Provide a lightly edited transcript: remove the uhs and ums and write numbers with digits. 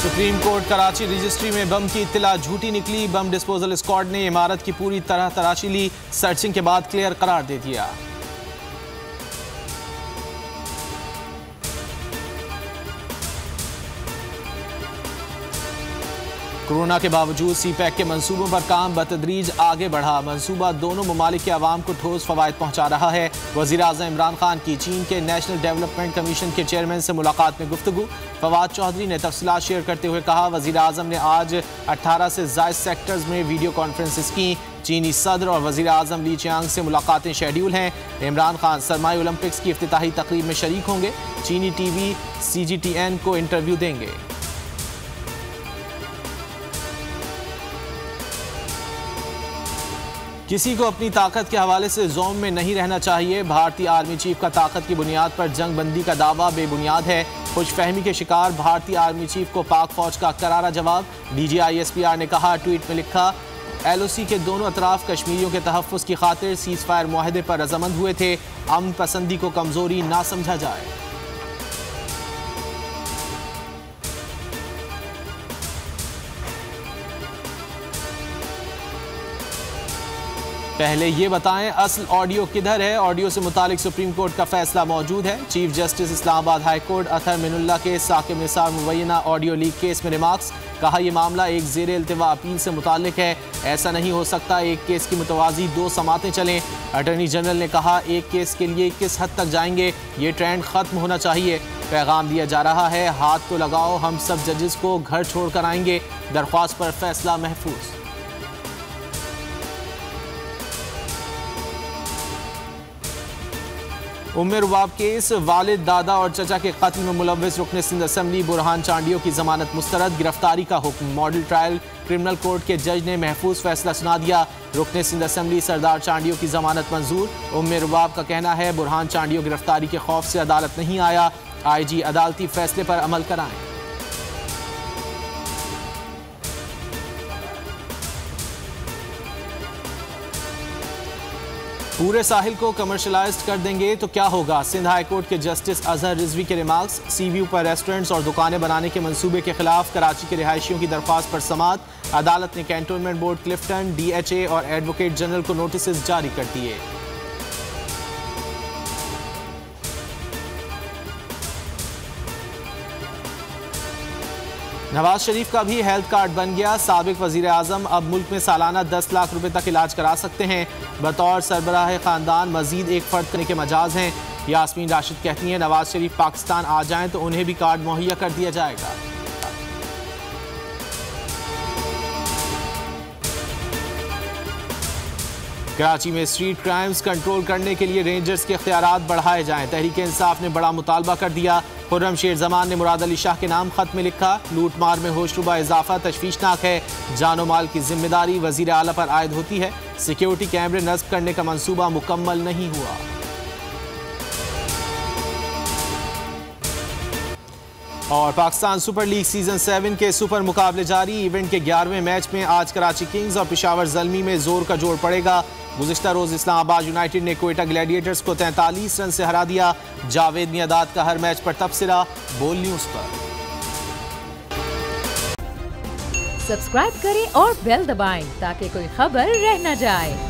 Supreme court Karachi registry में बम की इत्तला झूठी निकली। बम डिस्पोजल स्क्वाड ने इमारत की पूरी तरह तलाशी ली, सर्चिंग के बाद क्लियर करार दे दिया। कोरोना के बावजूद सीपैक के मंसूबों पर काम बतदरीज आगे बढ़ा। मंसूबा दोनों ममालिक के अवाम को ठोस फवायद पहुंचा रहा है। वज़ीर आज़म इमरान खान की चीन के नेशनल डेवलपमेंट कमीशन के चेयरमैन से मुलाकात में गुफ्तगू। फवाद चौधरी ने तफसीलात शेयर करते हुए कहा, वज़ीर आज़म ने आज 18 से ज़ायद सेक्टर्स में वीडियो कॉन्फ्रेंसेस की। चीनी सदर और वज़ीर आज़म ली चियांग से मुलाकातें शेड्यूल हैं। इमरान खान सरमाई ओलंपिक्स की इफ्तिताही तकरीब में शरीक होंगे। चीनी टीवी CGTN को इंटरव्यू देंगे। किसी को अपनी ताकत के हवाले से ज़ोम में नहीं रहना चाहिए। भारतीय आर्मी चीफ का ताकत की बुनियाद पर जंग बंदी का दावा बेबुनियाद है। खुशफहमी के शिकार भारतीय आर्मी चीफ को पाक फौज का करारा जवाब। DGI SPR ने कहा, ट्वीट में लिखा, LOC के दोनों अतराफ कश्मीरियों के तहफ़्फ़ुज़ की खातिर सीज़ फायर मुआहदे पर रज़ामंद हुए थे। अमन पसंदी को कमज़ोरी ना समझा जाए। पहले ये बताएं, असल ऑडियो किधर है? ऑडियो से मुतालिक सुप्रीम कोर्ट का फैसला मौजूद है। Chief justice Islamabad high court Athar Minallah के साकिब निसार मुबैना ऑडियो लीक केस में रिमार्क्स। कहा, यह मामला एक ज़ेर इल्तिवा अपील से मुतालिक है। ऐसा नहीं हो सकता एक केस की मुतवाज़ी दो समातें चलें। अटॉर्नी जनरल ने कहा, एक केस के लिए किस हद तक जाएंगे, ये ट्रेंड ख़त्म होना चाहिए। पैगाम दिया जा रहा है, हाथ तो लगाओ, हम सब जजेस को घर छोड़ कर आएंगे। दरख्वास्त पर फैसला महफूज। उम्र रुबाब केस, वालिद, दादा और चचा के कत्ल में मुलव्विस रुकन सिंध असम्बली बुरहान चांडियो की जमानत मुस्तरद। गिरफ्तारी का हुक्म। मॉडल ट्रायल क्रिमिनल कोर्ट के जज ने महफूज फैसला सुना दिया। रुकन सिंध असम्बली सरदार चांडियो की जमानत मंजूर। उम्र रुबाब का कहना है, बुरहान चांडियो गिरफ्तारी के खौफ से अदालत नहीं आया। IG अदालती फैसले पर अमल कराएं। पूरे साहिल को कमर्शलाइज्ड कर देंगे तो क्या होगा? सिंध हाई कोर्ट के जस्टिस अजहर रिजवी के रिमार्क्स। सी व्यू पर रेस्टोरेंट्स और दुकानें बनाने के मंसूबे के खिलाफ कराची के रिहायशियों की दरख्वास्त पर समाअत। अदालत ने कैंटोनमेंट बोर्ड क्लिफ्टन, DHA और एडवोकेट जनरल को नोटिस जारी कर दिए। नवाज शरीफ का भी हेल्थ कार्ड बन गया। साबिक वजीर आजम अब मुल्क में सालाना 10 लाख रुपए तक इलाज करा सकते हैं। बतौर सरबराह खानदान मजीद एक फर्द करने के मजाज हैं। यास्मीन राशिद कहती हैं, नवाज शरीफ पाकिस्तान आ जाएं तो उन्हें भी कार्ड मुहैया कर दिया जाएगा। कराची में स्ट्रीट क्राइम्स कंट्रोल करने के लिए रेंजर्स के इख्तियारात बढ़ाए जाएं। तहरीक इंसाफ ने बड़ा मुतालबा कर दिया। खुर्रम शेर जमान ने मुराद अली शाह के नाम खत में लिखा, लूट मार में होशरुबा इजाफा तशवीशनाक है। जानो माल की जिम्मेदारी वजीर आला पर आयद होती है। सिक्योरिटी कैमरे नस्ब करने का मंसूबा मुकम्मल नहीं हुआ। और पाकिस्तान सुपर लीग सीजन 7 के सुपर मुकाबले जारी। इवेंट के 11वें मैच में आज कराची किंग्स और पेशावर ज़ल्मी में जोर का जोड़ पड़ेगा। गुज़िश्ता रोज इस्लामाबाद यूनाइटेड ने क्वेटा ग्लैडिएटर्स को 43 रन से हरा दिया। जावेद मियादाद का हर मैच पर तबसरा। बोल न्यूज़ पर सब्सक्राइब करें और बेल दबाएं ताकि कोई खबर रह न जाए।